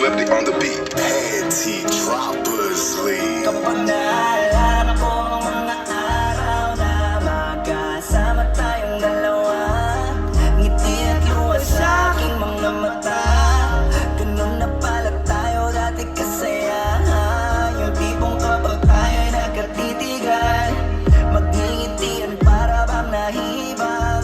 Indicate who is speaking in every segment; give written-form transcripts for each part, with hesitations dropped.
Speaker 1: Celebrity on the beat. Panty droppers lead.
Speaker 2: Kapag naalala ko ang mga araw na magkasama tayong dalawa, ngiti at luha sa aking mga mata. Ganun na pala tayo dati kasaya. Yung tipong kapag tayo'y nagkatitigan, magngingitian para bang nahihibang,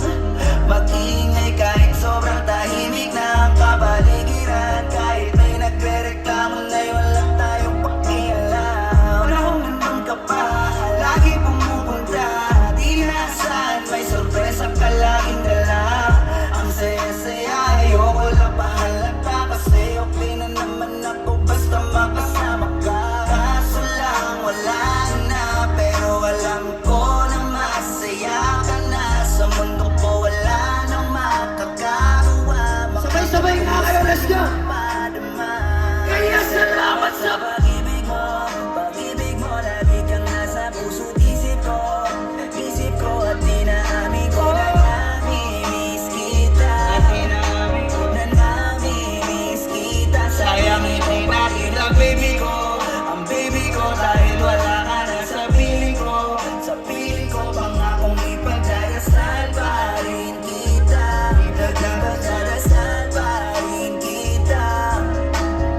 Speaker 2: mag-iingay kahit sobrang tahimik na ang kapaligiran. Kahit may nagre-reklamo na'y wala tayong pakialam. Panahon naman ka pa, lagi pumupunta, di nasaan may sorpresa ka laging dala. Ang saya-saya, ayoko lang pahalata, kasi okay na naman ako basta makasama ka. Kaso lang wala na, pero alam ko na masaya ka na. Sa mundo ko wala nang makakagawa.
Speaker 3: Sabay-sabay nga kayo, let's go! Kaya salamat sa
Speaker 2: pag-ibig mo. Pag-ibig mo, lagi kang nasa puso't isip ko. Isip ko at dinaamin ko na namimiss kita. Na namimiss kita. Sayang hindi natin ang baby ko. Ang baby ko dahil wala ka na sa piling ko. Sa piling ko pangakong ipagdadasal pa rin kita. Ipagdadasal pa rin kita.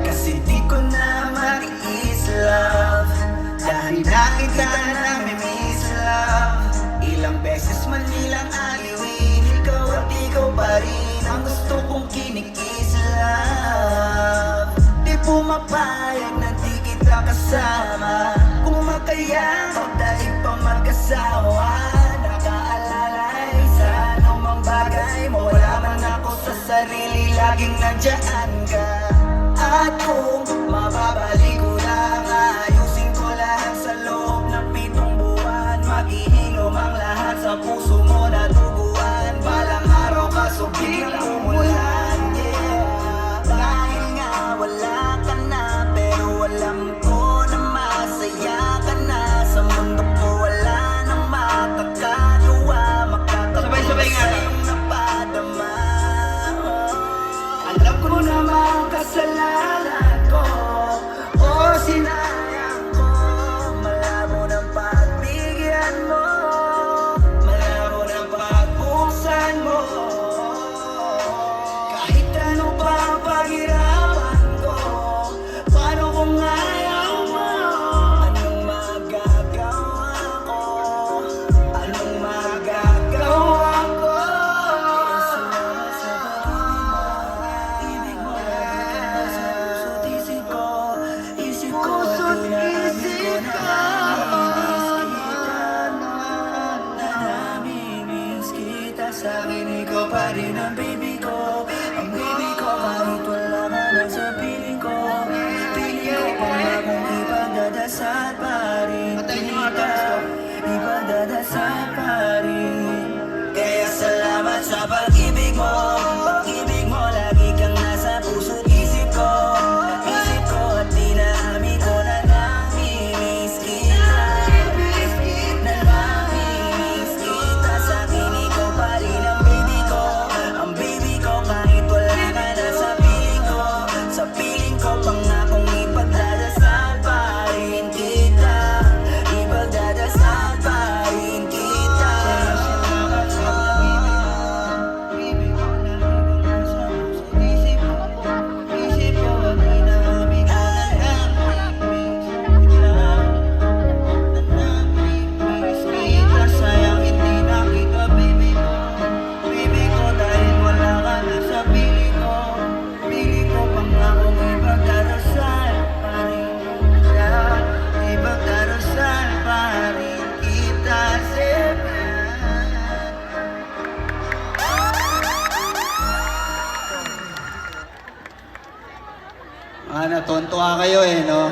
Speaker 2: Kasi di ko na matiis, love, dahil na kita namimiss, love. Ilang beses man nilang aliwin, ikaw at ikaw pa rin ang gusto kong kinikis, love. Di pumapayag na di kita kasama, kung magkaya o dahil pa magkasawa. Nakaalalay sa anumang bagay mo, wala man ako sa sarili, laging nandiyan ka. At kung mababalik ko lang, ayusin ko lahat sa loob ng 7 buwan. Maghihilom ang lahat sa puso mo na duguan. Balang araw ka biglang umulan, yeah. Dahil nga wala ka na, pero alam ko na masaya ka na. Sa mundo ko wala nang makakagawa.
Speaker 3: Sabay-sabay nga.
Speaker 2: Sa'yong napadama. Alam ko naman kasalanan ko, o sinayang ko. Malabo ng pagbigyan mo, malabo ng pagbuksan mo. Kahit ano pa ang paghirapan ko, paano kung ayaw mo? Anong magagawa ko? Anong magagawa ko? Salamat sa pag-ibig mo. Ibig mo lagi ka sa puso't isip ko. Isip ko at dinaamin ko na namimiss kita. Sa akin ikaw pa rin ang baby ko. Ang baby ko kahit wala ka na sa piling ko. Piling ko pangakong ipagdadasal pa rin kita. Ipagdadasal pa rin. Kaya salamat sa pag-ibig mo. Pag-ibig mo, lagi kang nasa puso't isip ko. Isip ko at dinaamin ko na namimiss kita. Na namimiss kita. Sa akin ikaw pa rin ang baby ko. Ang baby ko kahit wala ka na sa piling ko. Sa piling ko pangakong ipagdadasal pa rin kita. Ipagdadasal pa rin kita. Salamat sa pag-ibig mo. Isip ko at dinaamin ko na namimiss kita. Sayang hindi na kita, baby ko. Baby ko dahil wala ka na sa piling ko. Piling ko pangakong ipagdarasal pa rin kita. Ipagdarasal pa rin kita, Seven.
Speaker 3: Natontuwa kayo no?